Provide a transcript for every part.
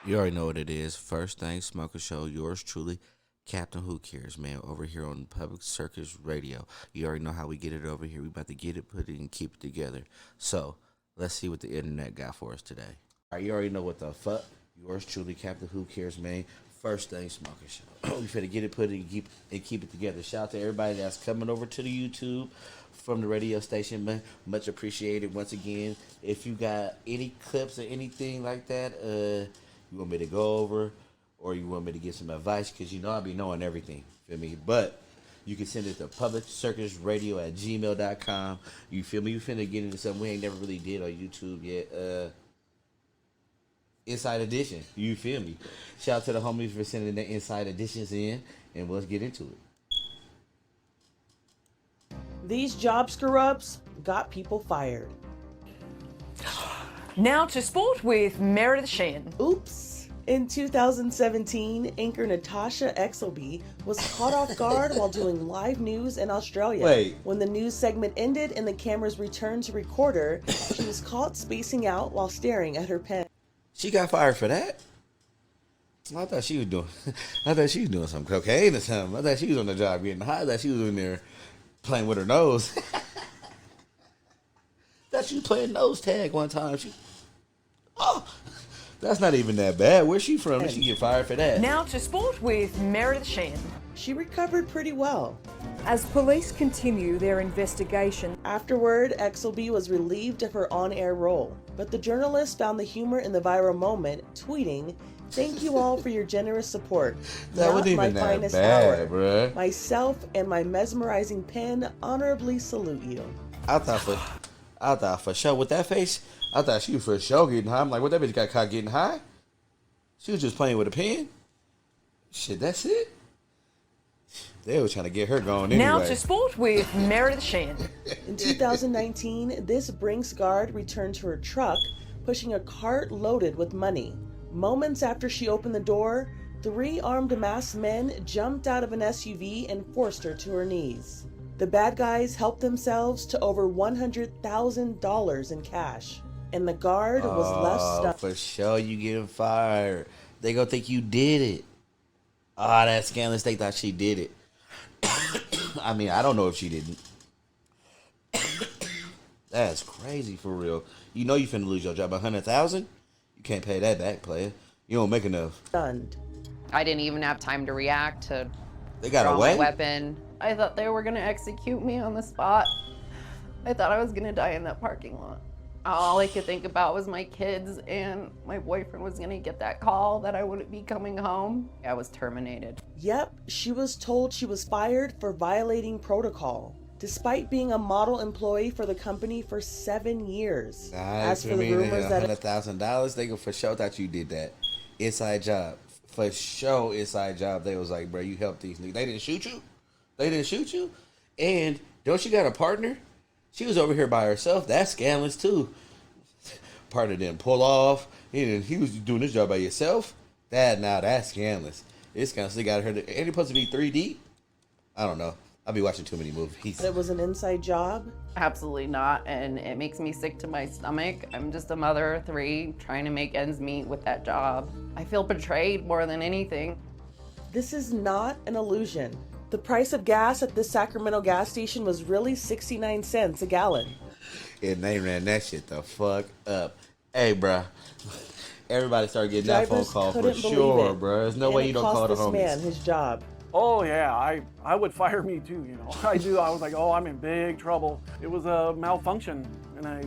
You already know what it is. First Thing Smoker Show. Yours truly, Captain Who Cares, man. Over here on Public Circus Radio. You already know how we get it over here. We about to get it, put it, and keep it together. So let's see what the internet got for us today. All right, you already know what the fuck. Yours truly, Captain Who Cares, man. First Thing Smoker Show. We finna get it, put it, and keep it together. Shout out to everybody that's coming over to the YouTube from the radio station, man. Much appreciated. Once again, if you got any clips or anything like that, you want me to go over, or you want me to give some advice, because you know I be knowing everything, feel me? But you can send it to publiccircusradio@gmail.com. You feel me? You finna get into something we ain't never really did on YouTube yet. Inside Edition. You feel me? Shout out to the homies for sending the Inside Editions in, and let's get into it. These job screw-ups got people fired. Now to sport with Meredith Sheehan. Oops. In 2017, anchor Natasha Exelby was caught off guard while doing live news in Australia. Wait. When the news segment ended and the cameras returned to record her, she was caught spacing out while staring at her pen. She got fired for that? I thought she was doing some cocaine or something. I thought she was on the job getting high. I thought she was in there playing with her nose. Thought she was playing nose tag one time. That's not even that bad. Where's she from? Did she get fired for that? Now to sport with Meredith Sheehan. She recovered pretty well. As police continue their investigation, Afterward, Exelby was relieved of her on-air role, but the journalist found the humor in the viral moment, tweeting, "Thank you all for your generous support. That wasn't even that bad, bruh. Myself and my mesmerizing pen honorably salute you." I thought for sure with that face, I thought she was for sure getting high. I'm like, what, that bitch got caught getting high? She was just playing with a pen? Shit, that's it? They were trying to get her going anyway. now to sport with Meredith Sheehan. In 2019, this Brinks guard returned to her truck, pushing a cart loaded with money. Moments after she opened the door, 3 armed masked men jumped out of an SUV and forced her to her knees. The bad guys helped themselves to over $100,000 in cash, and the guard was left stunned. For sure you getting fired. They gonna think you did it. That scandalous. They thought she did it. I mean, I don't know if she didn't. That's crazy for real. You know you finna lose your job. 100,000? You can't pay that back, player. You don't make enough. Stunned. I didn't even have time to react to They got draw away. my weapon. I thought they were gonna execute me on the spot. I thought I was gonna die in that parking lot. All I could think about was my kids, and my boyfriend was gonna get that call that I wouldn't be coming home. I was terminated. Yep, she was told she was fired for violating protocol, despite being a model employee for the company for 7 years. As for the rumors that $100,000, they go for sure thought you did that. Inside job. For sure, inside job. They was like, bro, you helped these niggas. They didn't shoot you? They didn't shoot you? And don't you got a partner? She was over here by herself. That's scandalous too. Partner didn't pull off. He was doing his job by yourself. That's scandalous. It's scandalous. They got her. Ain't it supposed to be 3D? I don't know. I'll be watching too many movies. it was an inside job. Absolutely not, and it makes me sick to my stomach. I'm just a mother of 3 trying to make ends meet with that job. I feel betrayed more than anything. This is not an illusion. The price of gas at this Sacramento gas station was really 69 cents a gallon. And they ran that shit the fuck up. Hey, bruh. Everybody started getting that phone Drivers call for couldn't believe sure, it. bruh. There's no And way it you don't cost call the this man homies. his job. Oh yeah, I would fire me too, you know. I was like, oh, I'm in big trouble. It was a malfunction and I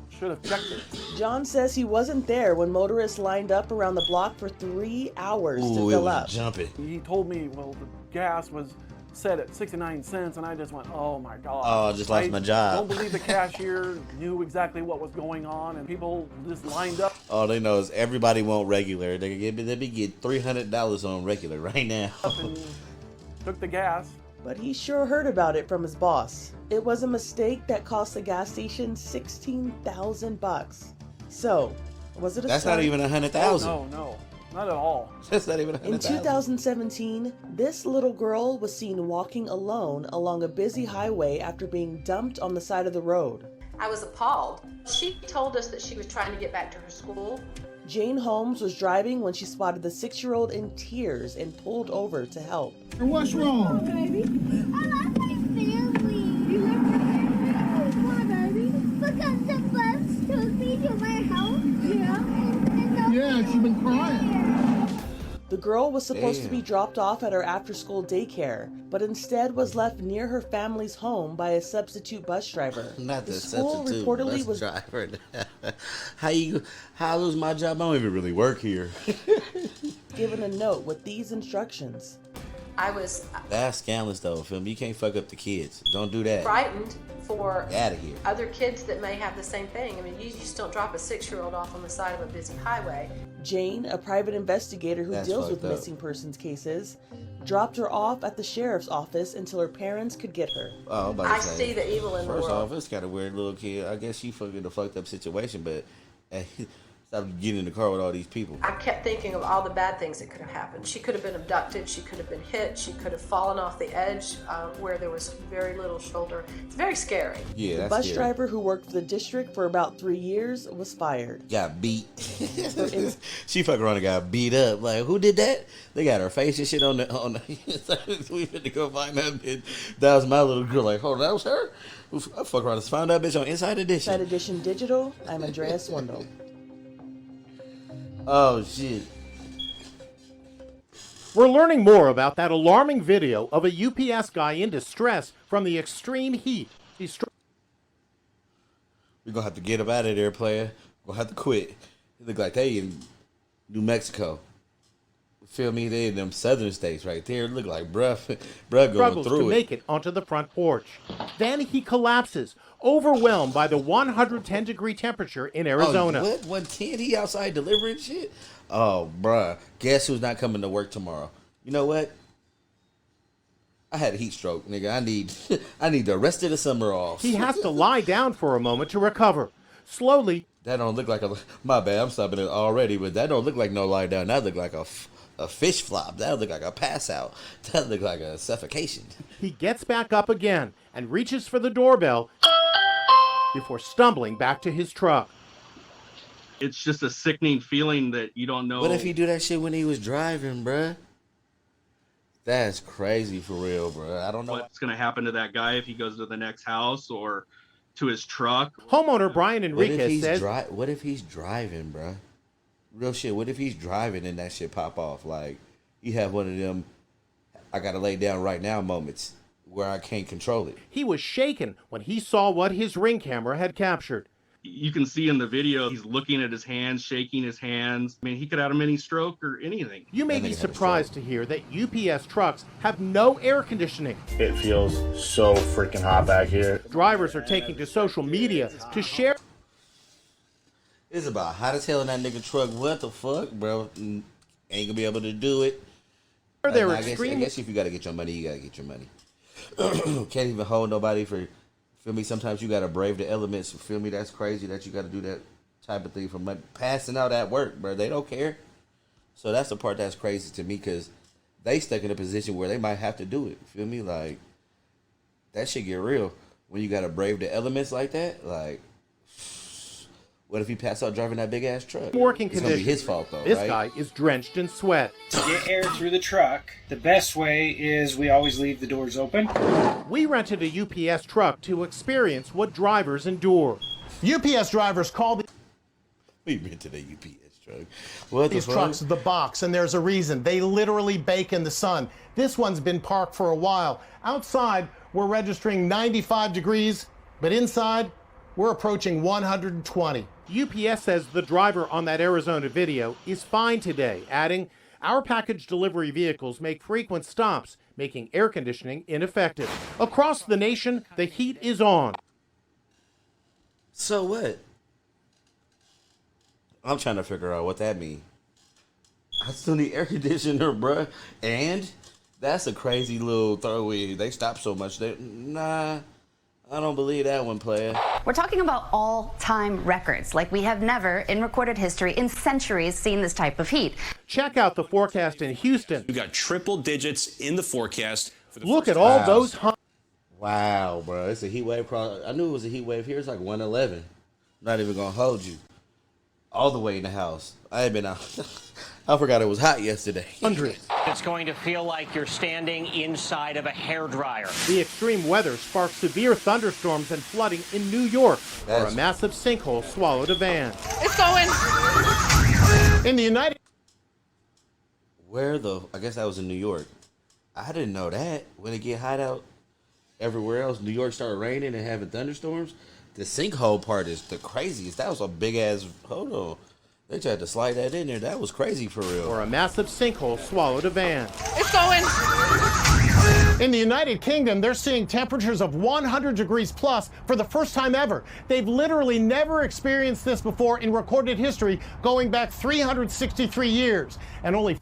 should have checked it. John says he wasn't there when motorists lined up around the block for 3 hours to Ooh, it fill was up. jumping. He told me, well, the gas was set at 69 cents and I just went, oh my God. Oh, I just lost my job. Don't believe the cashier knew exactly what was going on and people just lined up. All they know is everybody want regular. They be get $300 on regular right now. And took the gas. But he sure heard about it from his boss. It was a mistake that cost the gas station $16,000. So, was it a That's stunt? not even 100,000. No, not at all. That's not even In 100,000. 2017, this little girl was seen walking alone along a busy highway after being dumped on the side of the road. I was appalled. She told us that she was trying to get back to her school. Jane Holmes was driving when she spotted the 6-year-old in tears and pulled over to help. What's wrong? Baby, I love my family. You love my family? Why, baby? Because the bus took me to my house. Yeah. Yeah, she's been crying. The girl was supposed to be Damn. dropped off at her after-school daycare, but instead was left near her family's home by a substitute bus driver. Not the school substitute reportedly bus was driver. How I lose my job? I don't even really work here. given a note with these instructions. I was That's scandalous though, film. You can't fuck up the kids. Don't do that. frightened for Out of here. other kids that may have the same thing. I mean, you just don't drop a 6-year-old off on the side of a busy highway. Jane, a private investigator who That's deals with fucked up. missing persons cases, dropped her off at the sheriff's office until her parents could get her. Oh, I'm about to I say, see the evil in the First world. off, it's got a weird little kid. I guess she fucking a fucked up situation, but stop getting in the car with all these people. I kept thinking of all the bad things that could have happened. She could have been abducted. She could have been hit. She could have fallen off the edge where there was very little shoulder. It's very scary. Yeah, The that's bus scary. driver who worked for the district for about 3 years was fired. Got beat. She fucking around and got beat up. Like, who did that? They got her face and shit on the. We had to go find that bitch. That was my little girl. Like, hold on, that was her. I fuck around and found that bitch on Inside Edition. Inside Edition Digital, I'm Andrea Swindle. Oh shit. We're learning more about that alarming video of a UPS guy in distress from the extreme heat. We're gonna have to get up out of there, player. We're gonna have to quit. It look like they in New Mexico. Feel me? They in them southern states right there. It look like bruh going Struggles to through it. make it onto the front porch. Then he collapses, overwhelmed by the 110-degree temperature in Arizona. Oh, what? 110? He outside delivering shit? Oh, bruh. Guess who's not coming to work tomorrow? You know what? I had a heat stroke, nigga. I need the rest of the summer off. He has to lie down for a moment to recover. Slowly, That don't look like a... My bad, I'm stopping it already, but that don't look like no lie down. That look like a fish flop. That look like a pass out. That look like a suffocation. he gets back up again and reaches for the doorbell before stumbling back to his truck. It's just a sickening feeling that you don't know. What if he do that shit when he was driving, bruh? That's crazy for real, bruh. I don't know. what's going to happen to that guy if he goes to the next house or to his truck? Homeowner Brian What if Enriquez he's says what if he's driving, bruh? Real shit. What if he's driving and that shit pop off? Like, you have one of them I gotta lay down right now moments where I can't control it. he was shaken when he saw what his Ring camera had captured. You can see in the video, he's looking at his hands, shaking his hands. I mean, he could have a mini stroke or anything. You may That be nigga had a surprised to hear that UPS trucks have no air conditioning. It feels so freaking hot back here. Drivers are taking to social media to share It's about hot as hell in that nigga truck. What the fuck, bro? Ain't gonna be able to do it. their Like, I extreme guess if you gotta get your money, you gotta get your money. Can't even hold nobody for. Feel me? Sometimes you gotta brave the elements. Feel me? That's crazy that you gotta do that type of thing for money. Passing out at work, bro. They don't care. So that's the part that's crazy to me because they stuck in a position where they might have to do it. Feel me? Like that shit get real when you gotta brave the elements like that. Like, what if he passed out driving that big ass truck? working It's gonna be conditions. his fault though, This right? guy is drenched in sweat. To get air through the truck, the best way is we always leave the doors open. We rented a UPS truck to experience what drivers endure. UPS drivers call We rented a UPS truck. What these the fuck? trucks the box, and there's a reason. They literally bake in the sun. This one's been parked for a while. Outside, we're registering 95 degrees, but inside, we're approaching 120. UPS says the driver on that Arizona video is fine today, adding, "Our package delivery vehicles make frequent stops, making air conditioning ineffective. Across the nation, the heat is on." So what? I'm trying to figure out what that means. I still need air conditioner, bruh. And that's a crazy little throwaway. They stop so much. Nah, I don't believe that one, player. We're talking about all-time records, like we have never, in recorded history, in centuries, seen this type of heat. Check out the forecast in Houston. We got triple digits in the forecast. For the Look first at all Wow. those Wow, bro. It's a heat wave. I knew it was a heat wave here. It's like 111. Not even going to hold you. all the way in the house. I ain't been out. I forgot it was hot yesterday. Hundreds. It's going to feel like you're standing inside of a hairdryer. The extreme weather sparked severe thunderstorms and flooding in New York, where a massive sinkhole swallowed a van. It's going. In the United... I guess that was in New York. I didn't know that. When it get hot out everywhere else, New York started raining and having thunderstorms. The sinkhole part is the craziest. That was a big ass, hold on. They tried to slide that in there. That was crazy for real. Where a massive sinkhole swallowed a van. It's going. In the United Kingdom, they're seeing temperatures of 100 degrees plus for the first time ever. They've literally never experienced this before in recorded history, going back 363 years. And only...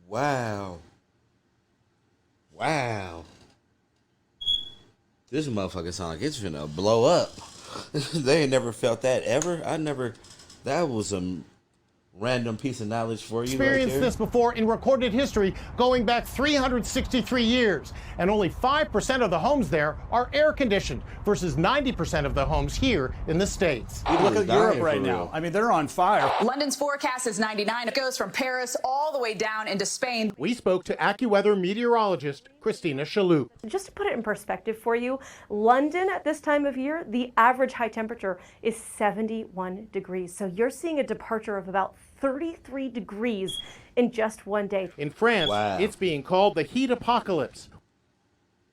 Wow. This motherfucker sound like it's finna blow up. They ain't never felt that ever. That was a random piece of knowledge for you. Experienced this before in recorded history, going back 363 years. And only 5% of the homes there are air conditioned versus 90% of the homes here in the States. Look at Europe right now. I mean, they're on fire. London's forecast is 99. It goes from Paris all the way down into Spain. We spoke to AccuWeather meteorologist Christina Shalhoub. Just to put it in perspective for you, London at this time of year, the average high temperature is 71 degrees. So you're seeing a departure of about 33 degrees in just one day. In France, it's being called the heat apocalypse.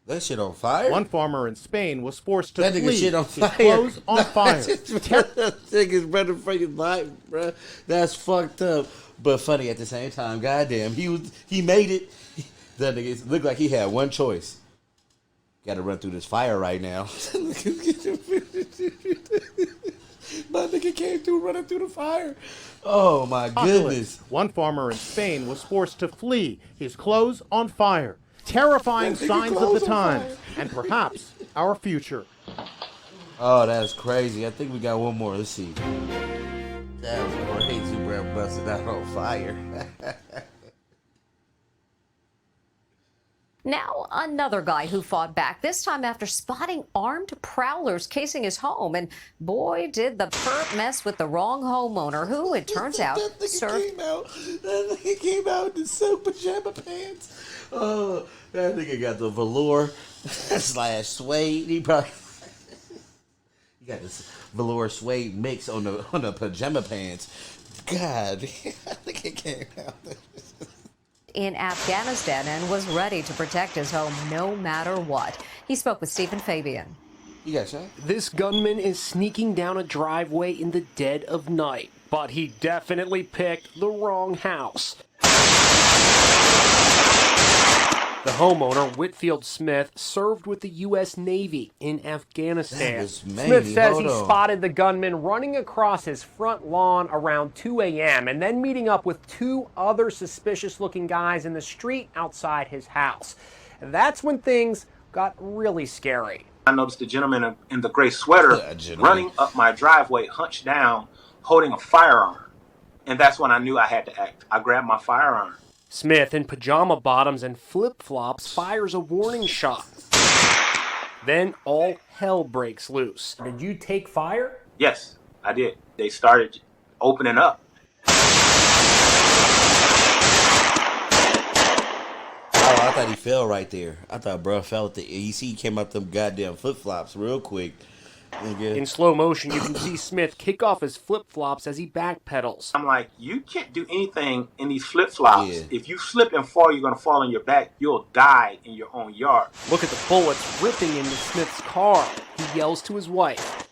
That shit on fire? One farmer in Spain was forced to that flee. Nigga shit on fire. His clothes on fire. That nigga's running for his life, bro. That's fucked up. But funny at the same time. Goddamn, he made it. That nigga looked like he had one choice. Got to run through this fire right now. My nigga came through running through the fire. Oh my goodness. One farmer in Spain was forced to flee, his clothes on fire. Terrifying signs of the times, and perhaps our future. Oh, that's crazy. I think we got one more. Let's see. That was crazy, bro. Busted out on fire. Now, another guy who fought back, this time after spotting armed prowlers casing his home. And boy, did the perp mess with the wrong homeowner, who, it turns out, served... That nigga came out in silk pajama pants. Oh, that nigga got the velour / suede. He probably... You got this velour suede mix on the pajama pants. God, that nigga came out in Afghanistan and was ready to protect his home no matter what. He spoke with Stephen Fabian. You got shot? This gunman is sneaking down a driveway in the dead of night, but he definitely picked the wrong house. The homeowner, Whitfield Smith, served with the U.S. Navy in Afghanistan. Smith says he spotted the gunman running across his front lawn around 2 a.m. and then meeting up with two other suspicious-looking guys in the street outside his house. And that's when things got really scary. I noticed a gentleman in the gray sweater running up my driveway, hunched down, holding a firearm. And that's when I knew I had to act. I grabbed my firearm. Smith, in pajama bottoms and flip-flops, fires a warning shot. Then all hell breaks loose. Did you take fire? Yes, I did. They started opening up. Oh, I thought he fell right there. I thought bro fell at the... You see he came out them goddamn flip-flops real quick. In slow motion, you can see Smith kick off his flip-flops as he backpedals. I'm like, you can't do anything in these flip-flops. Yeah. If you slip and fall, you're going to fall on your back. You'll die in your own yard. Look at the bullets ripping into Smith's car. He yells to his wife.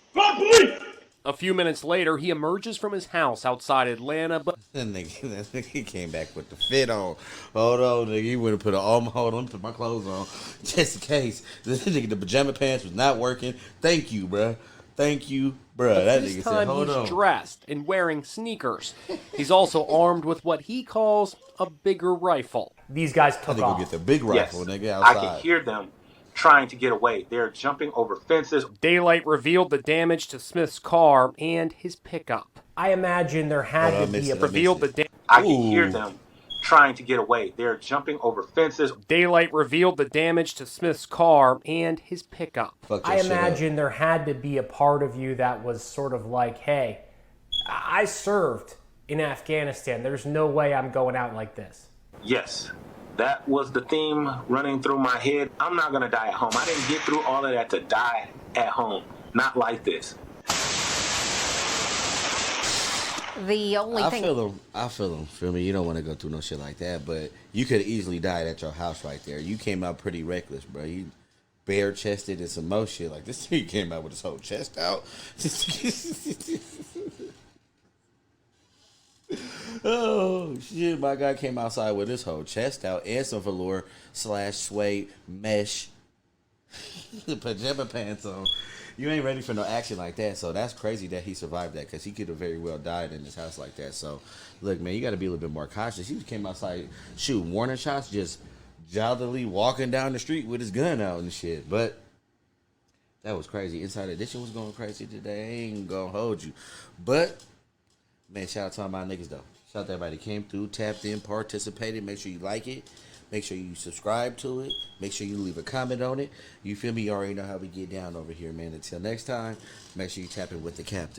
A few minutes later, he emerges from his house outside Atlanta, but... That nigga came back with the fit on. Hold on, nigga. He would have put hold on, put my clothes on. Just in case. This nigga, the pajama pants was not working. Thank you, bruh. Thank you, bruh. That nigga said, hold on. He's dressed and wearing sneakers. He's also armed with what he calls a bigger rifle. These guys took off. Go get the big rifle, yes, nigga, outside. I could hear them trying to get away. They're jumping over fences. Daylight revealed the damage to Smith's car and his pickup. I imagine there had to be I could hear them trying to get away. They're jumping over fences. Daylight revealed the damage to Smith's car and his pickup. I imagine there had to be a part of you that was sort of like, hey, I served in Afghanistan. There's no way I'm going out like this. Yes, that was the theme running through my head. I'm not going to die at home. I didn't get through all of that to die at home. Not like this. The only thing I feel him. Feel me? You don't want to go through no shit like that, but you could have easily died at your house right there. You came out pretty reckless, bro. You bare chested and some more shit. Like this dude came out with his whole chest out. Oh shit! My guy came outside with his whole chest out and some velour / suede mesh pajama pants on. You ain't ready for no action like that, so that's crazy that he survived that, because he could have very well died in his house like that. So, look, man, you got to be a little bit more cautious. He came outside shooting warning shots, just jollily walking down the street with his gun out and shit. But that was crazy. Inside Edition was going crazy today. I ain't gonna hold you, but man, shout out to all my niggas though. Shout out to everybody that came through, tapped in, participated. Make sure you like it. Make sure you subscribe to it. Make sure you leave a comment on it. You feel me? You already know how we get down over here, man. Until next time, make sure you tap in with the captain.